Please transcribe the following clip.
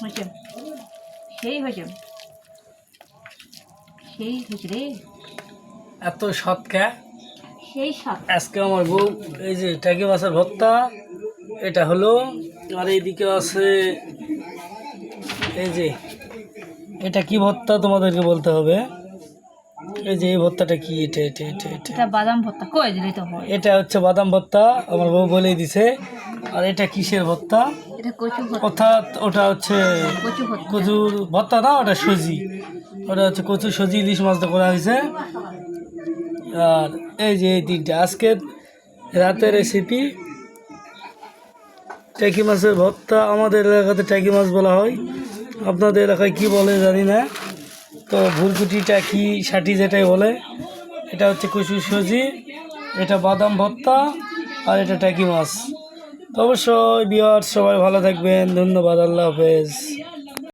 হয়েছে, সেই হয়েছে, সেই হয়েছে রে, এত স্বাদ কে সেই স্বাদ। আজকে আমার বউ এই যে টাকি মাছের ভর্তা এটা হলো, আর এইদিকে আছে এই যে এটা কি ভর্তা তোমাদেরকে বলতে হবে। এই যে এই ভর্তাটা কি, এটা এটা এটা এটা এটা বাদাম ভর্তা কই দিলে তো হয়। এটা হচ্ছে বাদাম ভর্তা, আমার বউ বলেই দিছে। আর এটা কিসের ভর্তা? এটা কচু ভর্তা, অর্থাৎ ওটা হচ্ছে কচু ভর্তা। কচুর ভর্তা না, ওটা সুজি, ওটা হচ্ছে কচু সুজি ইলিশ মাছ দিয়ে করা হয়েছে। আর এই যে এই তিনটা আজকের রাতের রেসিপি, টাকি মাছের ভর্তা। আমাদের এলাকাতে টাকি মাছ বলা হয়, আপনাদের এলাকায় কি বলে জানি না। তো ভুলকুটি টাকি ষাটি যেটাই বলে, এটা হচ্ছে কচু সুজি, এটা বাদাম ভর্তা, আর এটা টাকি মাছ। তো অবশ্যই ভিউয়ার্স সবাই ভালো থাকবেন, ধন্যবাদ, আল্লাহ হাফেজ।